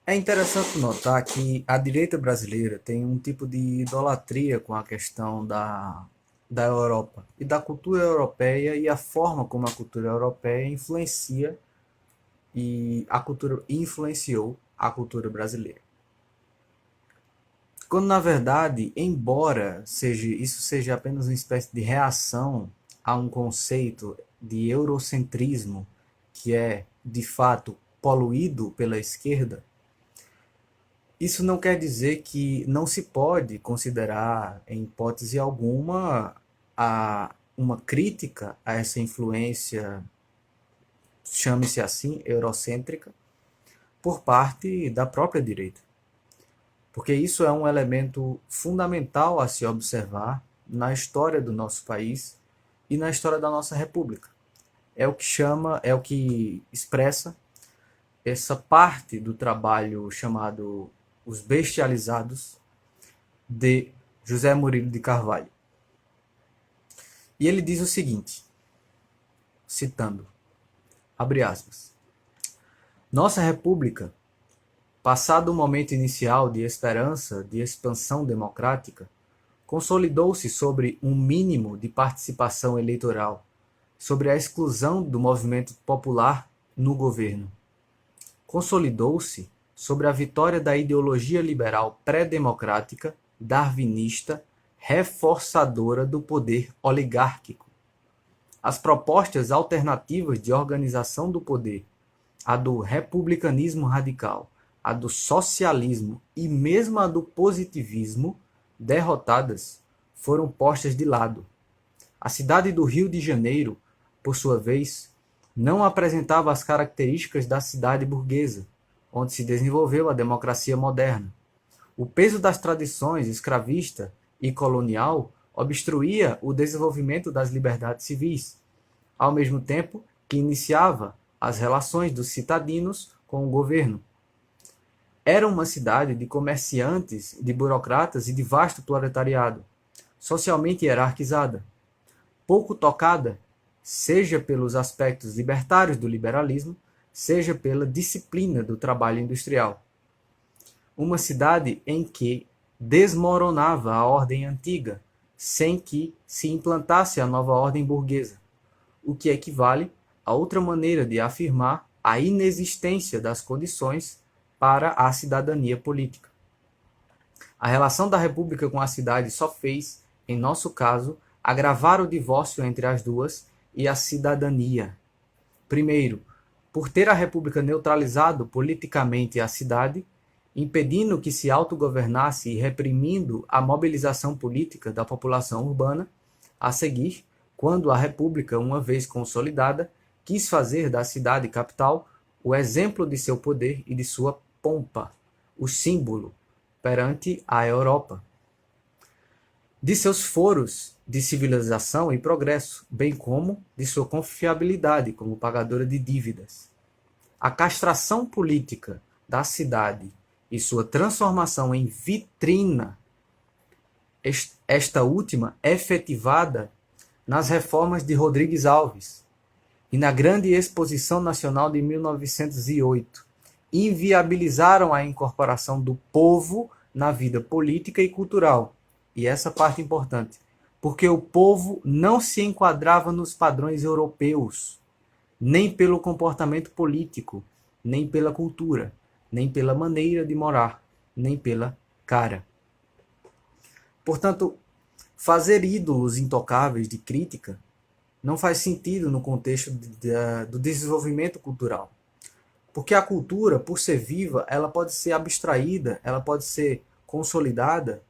É interessante notar que a direita brasileira tem um tipo de idolatria com a questão da Europa e da cultura europeia e a forma como a cultura europeia influencia e a cultura influenciou a cultura brasileira. Quando na verdade, embora isso seja apenas uma espécie de reação a um conceito de eurocentrismo que é de fato poluído pela esquerda, isso não quer dizer que não se pode considerar, em hipótese alguma, uma crítica a essa influência, chame-se assim, eurocêntrica, por parte da própria direita. Porque isso é um elemento fundamental a se observar na história do nosso país e na história da nossa república. É o que expressa essa parte do trabalho chamado Os Bestializados, de José Murilo de Carvalho. E ele diz o seguinte, citando, abre aspas, nossa república, passado o momento inicial de esperança, de expansão democrática, consolidou-se sobre um mínimo de participação eleitoral, sobre a exclusão do movimento popular no governo. Consolidou-se sobre a vitória da ideologia liberal pré-democrática, darwinista, reforçadora do poder oligárquico. As propostas alternativas de organização do poder, a do republicanismo radical, a do socialismo e mesmo a do positivismo, derrotadas, foram postas de lado. A cidade do Rio de Janeiro, por sua vez, não apresentava as características da cidade burguesa, onde se desenvolveu a democracia moderna. O peso das tradições escravista e colonial obstruía o desenvolvimento das liberdades civis, ao mesmo tempo que iniciava as relações dos citadinos com o governo. Era uma cidade de comerciantes, de burocratas e de vasto proletariado, socialmente hierarquizada, pouco tocada, seja pelos aspectos libertários do liberalismo, seja pela disciplina do trabalho industrial. Uma cidade em que desmoronava a ordem antiga, sem que se implantasse a nova ordem burguesa, o que equivale a outra maneira de afirmar a inexistência das condições para a cidadania política. A relação da República com a cidade só fez, em nosso caso, agravar o divórcio entre as duas e a cidadania. Primeiro, por ter a República neutralizado politicamente a cidade, impedindo que se autogovernasse e reprimindo a mobilização política da população urbana, a seguir, quando a República, uma vez consolidada, quis fazer da cidade capital o exemplo de seu poder e de sua pompa, o símbolo perante a Europa, de seus foros de civilização e progresso, bem como de sua confiabilidade como pagadora de dívidas. A castração política da cidade e sua transformação em vitrina, esta última efetivada nas reformas de Rodrigues Alves e na Grande Exposição Nacional de 1908, inviabilizaram a incorporação do povo na vida política e cultural. E essa parte é importante, porque o povo não se enquadrava nos padrões europeus, nem pelo comportamento político, nem pela cultura, nem pela maneira de morar, nem pela cara. Portanto, fazer ídolos intocáveis de crítica não faz sentido no contexto do desenvolvimento cultural. Porque a cultura, por ser viva, ela pode ser abstraída, ela pode ser consolidada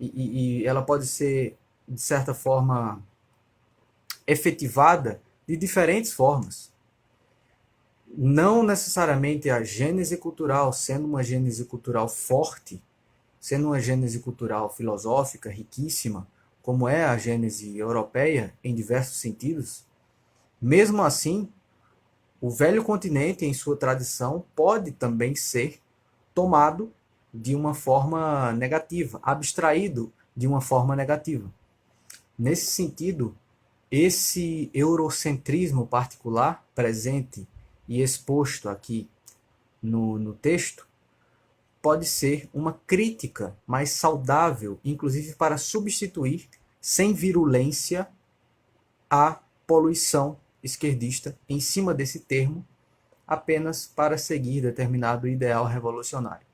e ela pode ser, de certa forma, efetivada de diferentes formas. Não necessariamente a gênese cultural, sendo uma gênese cultural forte, sendo uma gênese cultural filosófica, riquíssima, como é a gênese europeia em diversos sentidos, mesmo assim, o velho continente, em sua tradição, pode também ser tomado de uma forma negativa, abstraído de uma forma negativa. Nesse sentido, esse eurocentrismo particular presente e exposto aqui no texto pode ser uma crítica mais saudável, inclusive para substituir, sem virulência, a poluição esquerdista em cima desse termo, apenas para seguir determinado ideal revolucionário.